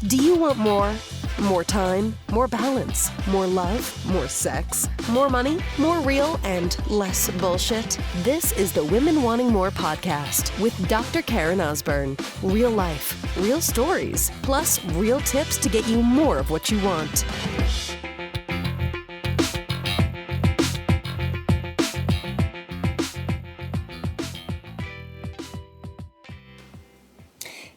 Do you want more? More time, more balance, more love, more sex, more money, more real, and less bullshit? This is the Women Wanting More podcast with Dr. Karen Osborne. Real life, real stories, plus real tips to get you more of what you want.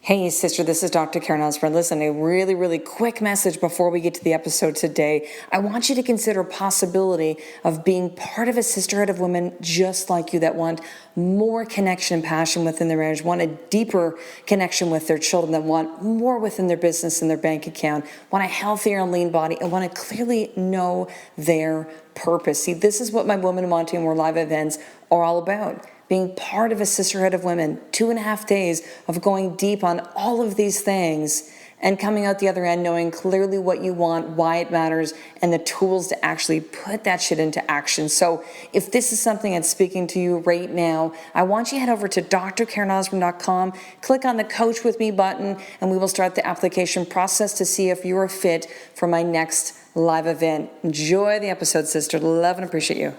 Hey, sister, this is Dr. Karen Osborne. Listen, a really quick message before we get to the episode today. I want you to consider possibility of being part of a sisterhood of women just like you that want more connection and passion within their marriage, want a deeper connection with their children, that want more within their business and their bank account, want a healthier and lean body, and want to clearly know their purpose. See, this is what my Women Wanting More live events are all about. Being part of a sisterhood of women, 2.5 days of going deep on all of these things and coming out the other end knowing clearly what you want, why it matters, and the tools to actually put that shit into action. So if this is something that's speaking to you right now, I want you to head over to drkarenosborne.com, click on the Coach With Me button, and we will start the application process to see if you're fit for my next live event. Enjoy the episode, sister. Love and appreciate you.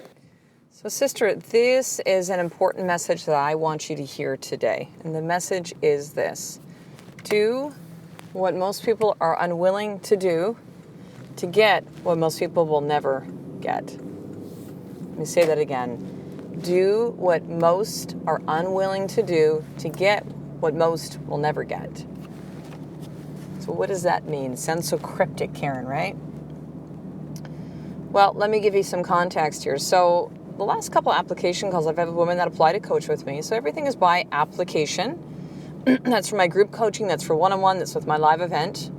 So, sister, this is an important message that I want you to hear today. And the message is this: do what most people are unwilling to do to get what most people will never get. Let me say that again. Do what most are unwilling to do to get what most will never get. So what does that mean? Sounds so cryptic, Karen, right? Well, let me give you some context here. So the last couple application calls, I've had women that apply to coach with me. So everything is by application. That's for my group coaching. That's for one-on-one. That's with my live event.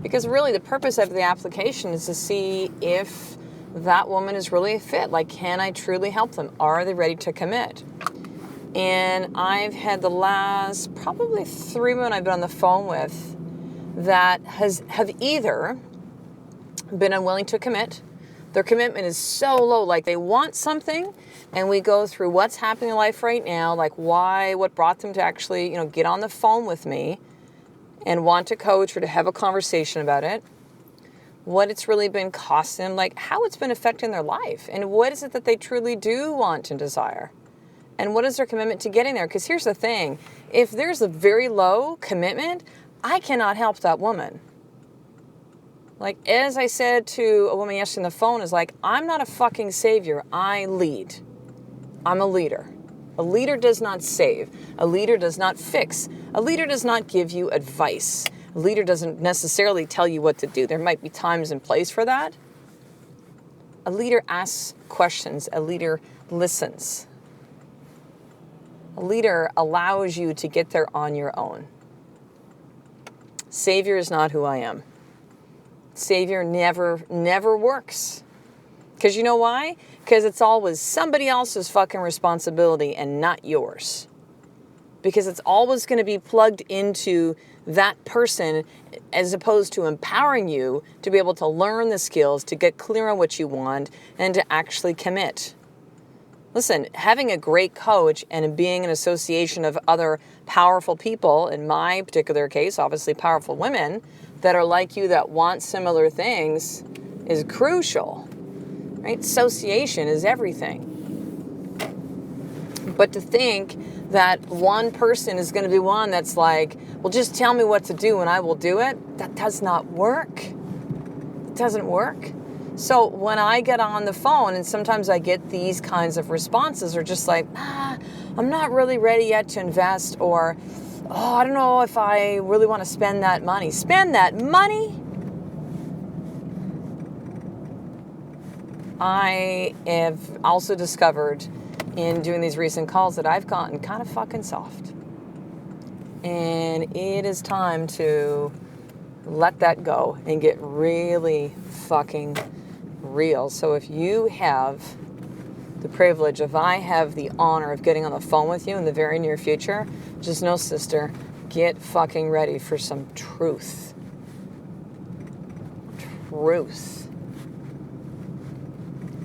Because really the purpose of the application is to see if that woman is really a fit. Like, can I truly help them? Are they ready to commit? And I've had the last probably 3 women I've been on the phone with that have either been unwilling to commit. Their commitment is so low, like they want something, and we go through what's happening in life right now, like what brought them to actually, get on the phone with me and want to coach or to have a conversation about it, what it's really been costing them, like how it's been affecting their life, and what is it that they truly do want and desire, and what is their commitment to getting there. Because here's the thing, if there's a very low commitment, I cannot help that woman. Like, as I said to a woman yesterday on the phone, is like, I'm not a fucking savior. I lead. I'm a leader. A leader does not save. A leader does not fix. A leader does not give you advice. A leader doesn't necessarily tell you what to do. There might be times and place for that. A leader asks questions. A leader listens. A leader allows you to get there on your own. Savior is not who I am. Savior never works. Because you know why? Because it's always somebody else's fucking responsibility and not yours. Because it's always going to be plugged into that person as opposed to empowering you to be able to learn the skills, to get clear on what you want, and to actually commit. Listen, having a great coach and being an association of other powerful people, in my particular case, obviously powerful women, that are like you, that want similar things, is crucial, right? Association is everything. But to think that one person is going to be one that's like, well, just tell me what to do and I will do it, that does not work. It doesn't work. So when I get on the phone, and sometimes I get these kinds of responses, are just like, I'm not really ready yet to invest, or I don't know if I really want to spend that money. Spend that money? I have also discovered in doing these recent calls that I've gotten kind of fucking soft. And it is time to let that go and get really fucking real. So if you have the privilege, if I have the honor of getting on the phone with you in the very near future, just know, sister, get fucking ready for some truth. Truth.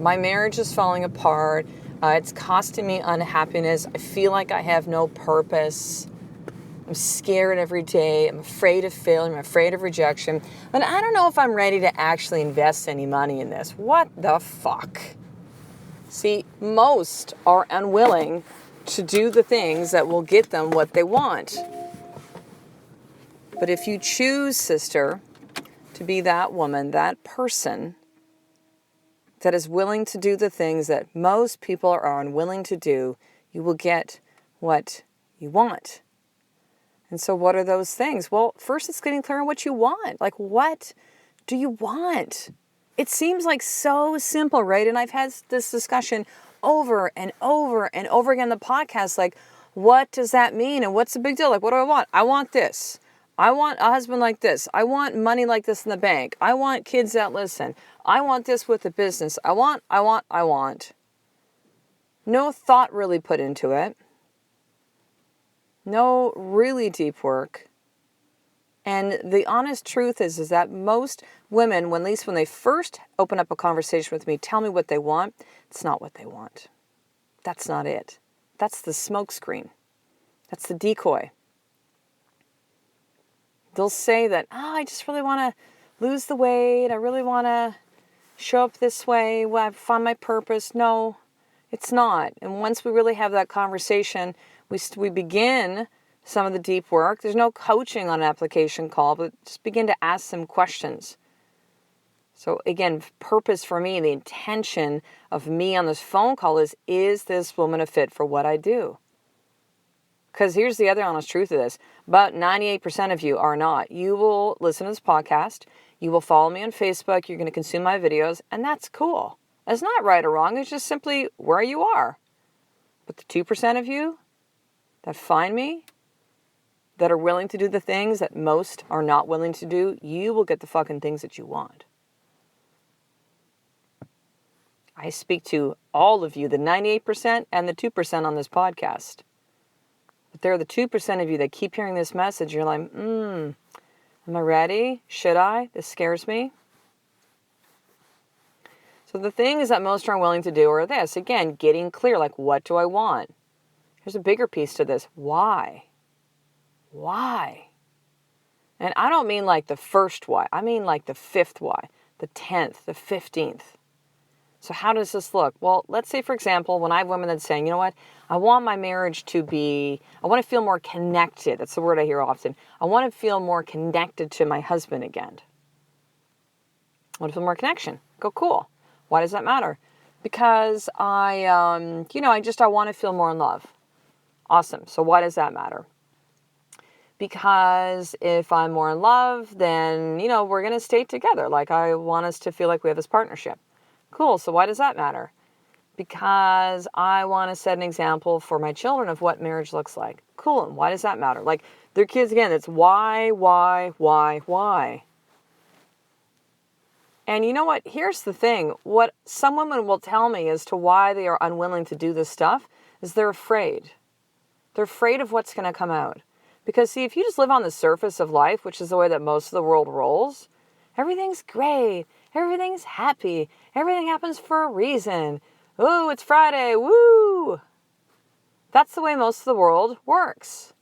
My marriage is falling apart. It's costing me unhappiness. I feel like I have no purpose. I'm scared every day. I'm afraid of failure. I'm afraid of rejection. And I don't know if I'm ready to actually invest any money in this. What the fuck? See, most are unwilling to do the things that will get them what they want. But if you choose, sister, to be that woman, that person that is willing to do the things that most people are unwilling to do, you will get what you want. And so what are those things? Well, first it's getting clear on what you want. Like, what do you want? It seems like so simple, right? And I've had this discussion over and over and over again in the podcast. Like, what does that mean? And what's the big deal? Like, what do I want? I want this. I want a husband like this. I want money like this in the bank. I want kids that listen. I want this with the business. I want. No thought really put into it. No really deep work. And the honest truth is that most women, at least when they first open up a conversation with me, tell me what they want. It's not what they want. That's not it. That's the smokescreen. That's the decoy. They'll say that, I just really want to lose the weight. I really want to show up this way. I find my purpose. No, it's not. And once we really have that conversation, we begin some of the deep work. There's no coaching on an application call, but just begin to ask some questions. So again, purpose for me, the intention of me on this phone call is this woman a fit for what I do? Because here's the other honest truth of this. About 98% of you are not. You will listen to this podcast. You will follow me on Facebook. You're going to consume my videos. And that's cool. It's not right or wrong. It's just simply where you are. But the 2% of you that find me, that are willing to do the things that most are not willing to do, you will get the fucking things that you want. I speak to all of you, the 98% and the 2% on this podcast. But there are the 2% of you that keep hearing this message. You're like, am I ready? Should I? This scares me. So the things that most are unwilling to do are this. Again, getting clear, like, what do I want? Here's a bigger piece to this. Why? Why? And I don't mean like the first why. I mean like the fifth why, the 10th, the 15th. So how does this look? Well, let's say, for example, when I have women that saying, you know what, I want my marriage to be, I want to feel more connected. That's the word I hear often. I want to feel more connected to my husband again. I want to feel more connection. Go, cool. Why does that matter? Because I want to feel more in love. Awesome. So why does that matter? Because if I'm more in love, then, we're going to stay together. Like, I want us to feel like we have this partnership. Cool. So why does that matter? Because I want to set an example for my children of what marriage looks like. Cool. And why does that matter? Like, their kids, again, it's why? And you know what? Here's the thing. What some women will tell me as to why they are unwilling to do this stuff is they're afraid. They're afraid of what's going to come out. Because, see, if you just live on the surface of life, which is the way that most of the world rolls, everything's great, everything's happy, everything happens for a reason. Oh, it's Friday, woo! That's the way most of the world works.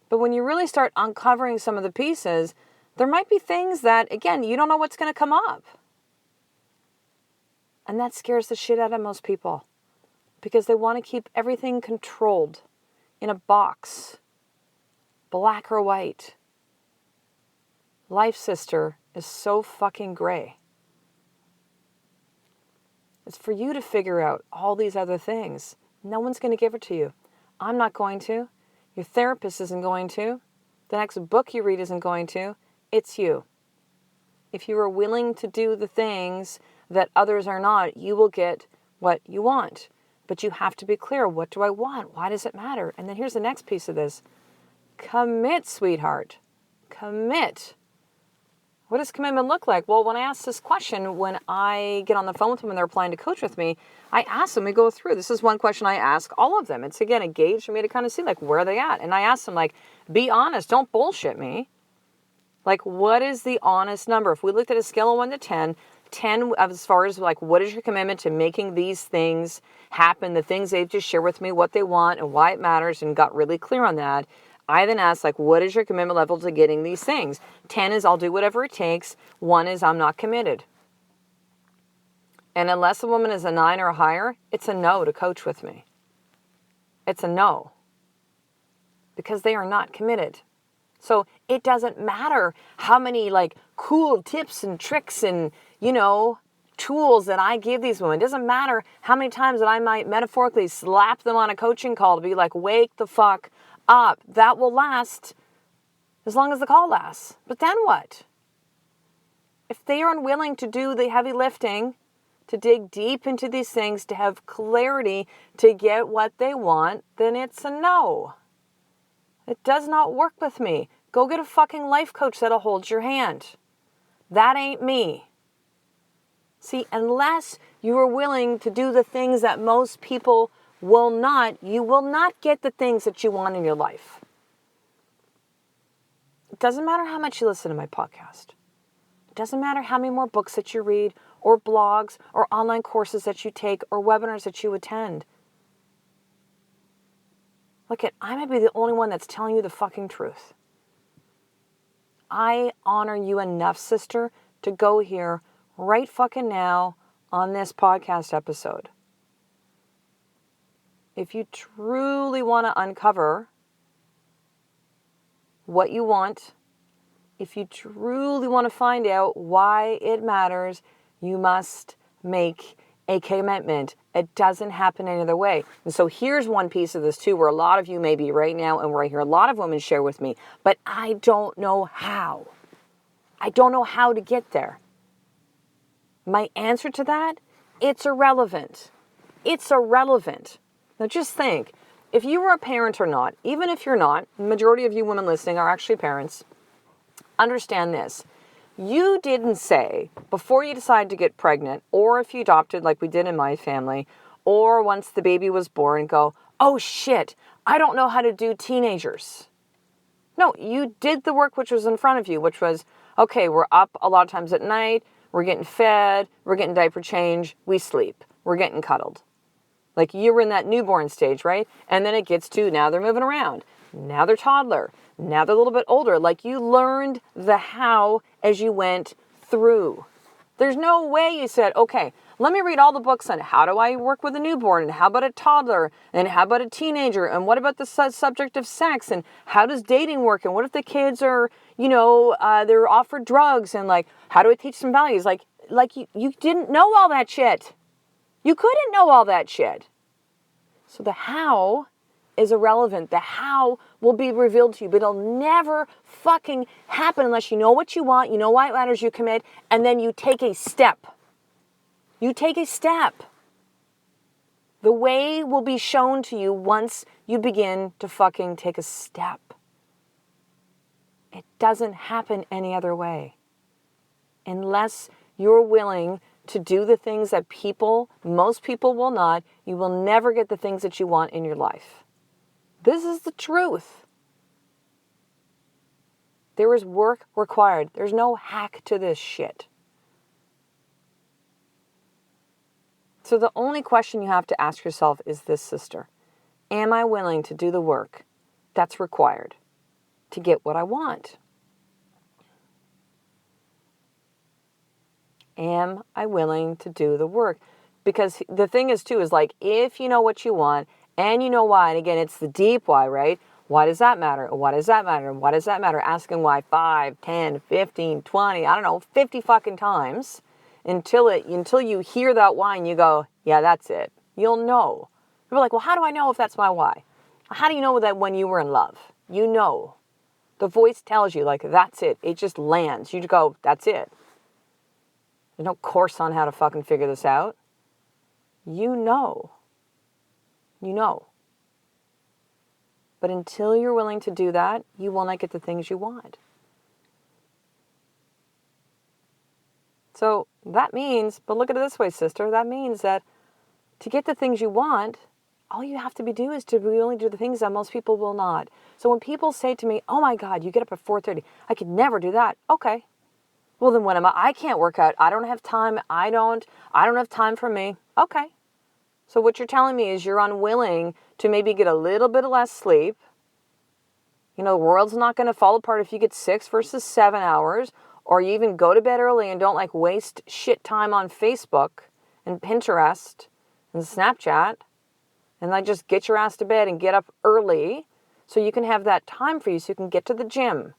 But when you really start uncovering some of the pieces, there might be things that, again, you don't know what's going to come up. And that scares the shit out of most people. Because they want to keep everything controlled in a box. Black or white. Life, sister, is so fucking gray. It's for you to figure out all these other things. No one's going to give it to you. I'm not going to. Your therapist isn't going to. The next book you read isn't going to. It's you. If you are willing to do the things that others are not, you will get what you want. But you have to be clear. What do I want? Why does it matter? And then here's the next piece of this. Commit, sweetheart. Commit. What does commitment look like? Well, when I ask this question, when I get on the phone with them and they're applying to coach with me, I ask them, we go through. This is one question I ask all of them. It's, again, a gauge for me to kind of see, like, where are they at? And I ask them, like, be honest. Don't bullshit me. Like, what is the honest number? If we looked at a scale of 1 to 10, 10 as far as, like, what is your commitment to making these things happen, the things they've just shared with me, what they want and why it matters, and got really clear on that. I then ask, like, what is your commitment level to getting these things? 10 is I'll do whatever it takes. 1 is I'm not committed. And unless a woman is a 9 or higher, it's a no to coach with me. It's a no. Because they are not committed. So it doesn't matter how many like cool tips and tricks and, tools that I give these women. It doesn't matter how many times that I might metaphorically slap them on a coaching call to be like, wake the fuck up. That will last as long as the call lasts. But then what? If they are unwilling to do the heavy lifting, to dig deep into these things, to have clarity, to get what they want, then it's a no. It does not work with me. Go get a fucking life coach that'll hold your hand. That ain't me. See, unless you are willing to do the things that most people will not, you will not get the things that you want in your life. It doesn't matter how much you listen to my podcast. It doesn't matter how many more books that you read, or blogs, or online courses that you take, or webinars that you attend. Look, I might be the only one that's telling you the fucking truth. I honor you enough, sister, to go here right fucking now on this podcast episode. If you truly want to uncover what you want, if you truly want to find out why it matters, you must make a commitment. It doesn't happen any other way. And so here's one piece of this too, where a lot of you may be right now, and where I hear a lot of women share with me, but I don't know how. I don't know how to get there. My answer to that, it's irrelevant. It's irrelevant. Now just think, if you were a parent or not, even if you're not, the majority of you women listening are actually parents, understand this. You didn't say, before you decided to get pregnant, or if you adopted like we did in my family, or once the baby was born, go, oh shit, I don't know how to do teenagers. No, you did the work which was in front of you, which was, okay, we're up a lot of times at night, we're getting fed, we're getting diaper change, we sleep, we're getting cuddled. Like you were in that newborn stage, right? And then it gets to, now they're moving around. Now they're toddler. Now they're a little bit older. Like you learned the how as you went through. There's no way you said, okay, let me read all the books on how do I work with a newborn, and how about a toddler, and how about a teenager, and what about the subject of sex, and how does dating work, and what if the kids are, they're offered drugs, and like, how do I teach some values? Like you didn't know all that shit. You couldn't know all that shit. So the how is irrelevant. The how will be revealed to you, but it'll never fucking happen unless you know what you want, you know why it matters, you commit, and then you take a step. You take a step. The way will be shown to you once you begin to fucking take a step. It doesn't happen any other way. Unless you're willing to do the things that most people will not, you will never get the things that you want in your life. This is the truth. There is work required. There's no hack to this shit. So the only question you have to ask yourself is this, sister. Am I willing to do the work that's required to get what I want? Am I willing to do the work? Because the thing is too, is like, if you know what you want and you know why, and again, it's the deep why, right? Why does that matter? Why does that matter? Why does that matter? Asking why 5, 10, 15, 20, I don't know, 50 fucking times until you hear that why and you go, yeah, that's it. You'll know. You're like, well, how do I know if that's my why? How do you know that when you were in love? You know. The voice tells you, like, that's it. It just lands. You go, that's it. There's no course on how to fucking figure this out. You know. You know. But until you're willing to do that, you will not get the things you want. So that means, but look at it this way, sister, that means that to get the things you want, all you have to do is to be willing to do the things that most people will not. So when people say to me, oh my God, you get up at 4:30, I could never do that. Okay. Well, then when I can't work out. I don't have time. I don't have time for me. Okay. So what you're telling me is you're unwilling to maybe get a little bit less sleep. You know, the world's not going to fall apart if you get 6 versus 7 hours, or you even go to bed early and don't like waste shit time on Facebook and Pinterest and Snapchat, and like just get your ass to bed and get up early so you can have that time for you, so you can get to the gym,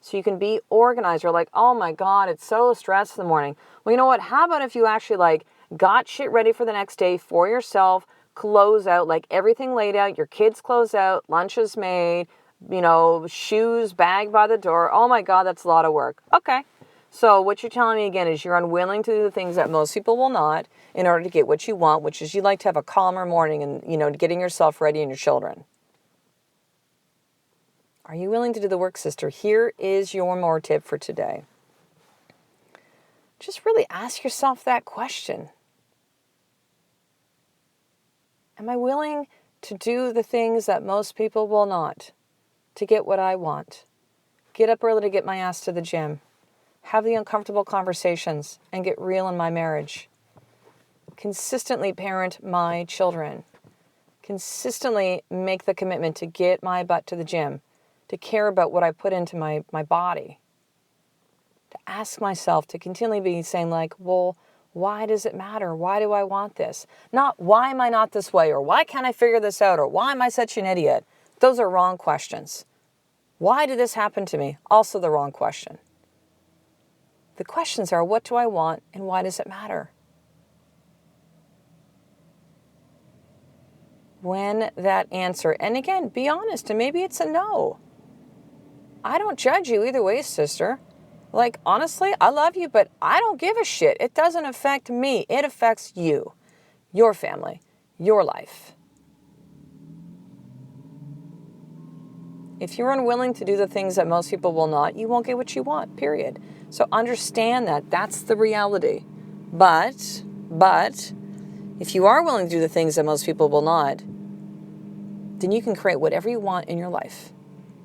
so you can be organized. You're like, oh my God, it's so stressed in the morning. Well, you know what? How about if you actually like got shit ready for the next day for yourself, clothes out, like everything laid out, your kids' clothes out, lunch is made, you know, shoes, bag by the door. Oh my God, that's a lot of work. Okay. So what you're telling me again is you're unwilling to do the things that most people will not in order to get what you want, which is you like to have a calmer morning and, you know, getting yourself ready and your children. Are you willing to do the work, sister? Here is your more tip for today. Just really ask yourself that question. Am I willing to do the things that most people will not to get what I want? Get up early to get my ass to the gym. Have the uncomfortable conversations and get real in my marriage. Consistently parent my children. Consistently make the commitment to get my butt to the gym. To care about what I put into my body. To ask myself, to continually be saying like, well, why does it matter? Why do I want this? Not why am I not this way, or why can't I figure this out, or why am I such an idiot? Those are wrong questions. Why did this happen to me? Also the wrong question. The questions are, what do I want and why does it matter? When that answer, and again, be honest, and maybe it's a no. I don't judge you either way, sister. Like, honestly, I love you, but I don't give a shit. It doesn't affect me. It affects you, your family, your life. If you're unwilling to do the things that most people will not, you won't get what you want, period. So understand that. That's the reality. But, if you are willing to do the things that most people will not, then you can create whatever you want in your life.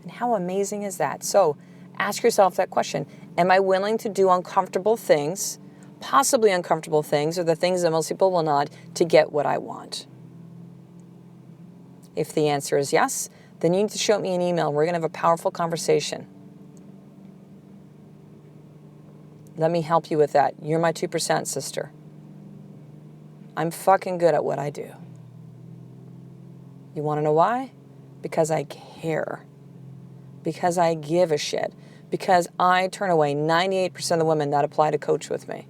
And how amazing is that? So ask yourself that question. Am I willing to do uncomfortable things, possibly uncomfortable things, or the things that most people will not, to get what I want? If the answer is yes, then you need to shoot me an email. We're going to have a powerful conversation. Let me help you with that. You're my 2%, sister. I'm fucking good at what I do. You want to know why? Because I care. Because I give a shit. Because I turn away 98% of the women that apply to coach with me.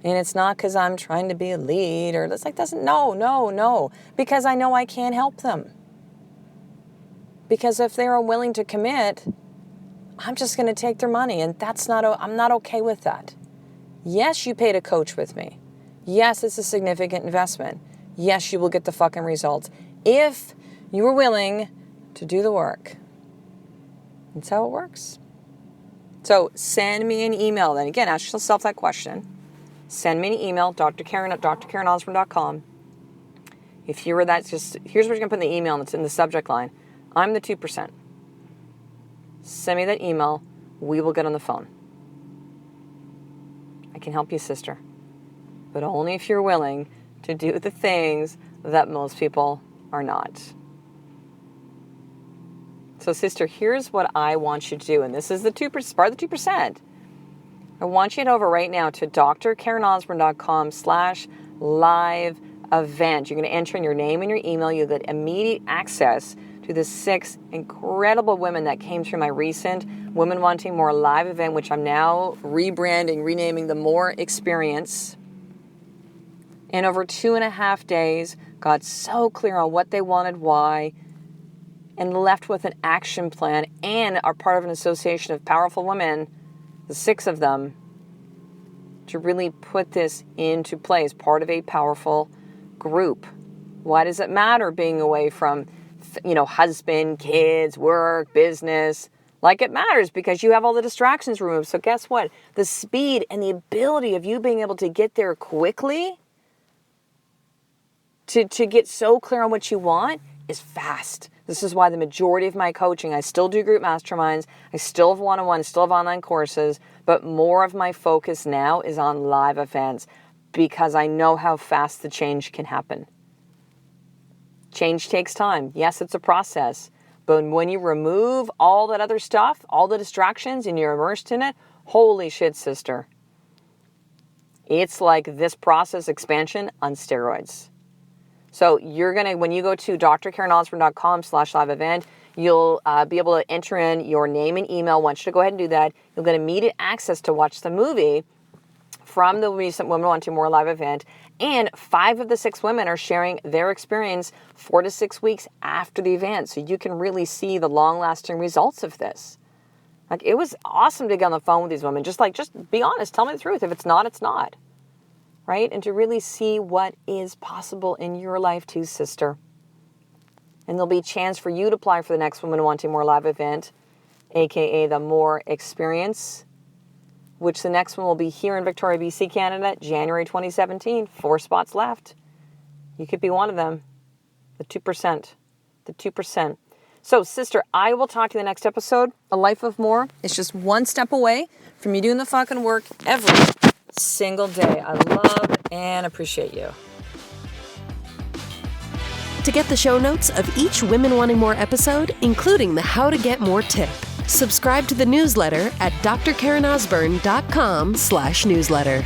And it's not because I'm trying to be a lead or it's like, no. Because I know I can't help them. Because if they're unwilling to commit, I'm just going to take their money. And I'm not okay with that. Yes, you paid a coach with me. Yes, it's a significant investment. Yes, you will get the fucking results. If you are willing to do the work. That's how it works. So send me an email then. Again, ask yourself that question. Send me an email, drkaren at drkarenosborne.com. If you were that, just here's what you're going to put in the email, and it's in the subject line. I'm the 2%. Send me that email. We will get on the phone. I can help you, sister. But only if you're willing to do the things that most people are not. So, sister, here's what I want you to do. And this is the 2%, part of the 2%. I want you to head over right now to drkarenosborne.com/live event. You're going to enter in your name and your email. You'll get immediate access to the 6 incredible women that came through my recent Women Wanting More live event, which I'm now rebranding, renaming the More Experience. And over 2.5 days, got so clear on what they wanted, why, and left with an action plan, and are part of an association of powerful women, the 6 of them, to really put this into place, part of a powerful group. Why does it matter being away from, husband, kids, work, business? Like it matters because you have all the distractions removed. So guess what? The speed and the ability of you being able to get there quickly, to get so clear on what you want, is fast. This is why the majority of my coaching, I still do group masterminds, I still have one-on-one, I still have online courses, but more of my focus now is on live events because I know how fast the change can happen. Change takes time. Yes, it's a process, But when you remove all that other stuff, all the distractions, and you're immersed in it, holy shit, sister. It's like this process expansion on steroids. So you're going to, when you go to drkarenosborn.com/live event, you'll be able to enter in your name and email. I want you to go ahead and do that. You'll get immediate access to watch the movie from the recent Women Wanting More live event. And 5 of the 6 women are sharing their experience 4 to 6 weeks after the event. So you can really see the long-lasting results of this. Like, it was awesome to get on the phone with these women. Just be honest. Tell me the truth. If it's not, it's not. Right? And to really see what is possible in your life too, sister. And there'll be a chance for you to apply for the next Women Wanting More live event, aka the More Experience, which the next one will be here in Victoria, BC, Canada, January 2017. 4 spots left. You could be one of them. The 2%. The 2%. So, sister, I will talk to you in the next episode. A life of more is just one step away from you doing the fucking work every single day. I love and appreciate you. To get the show notes of each Women Wanting More episode, including the How to Get More tip, subscribe to the newsletter at drkarenosborn.com/newsletter.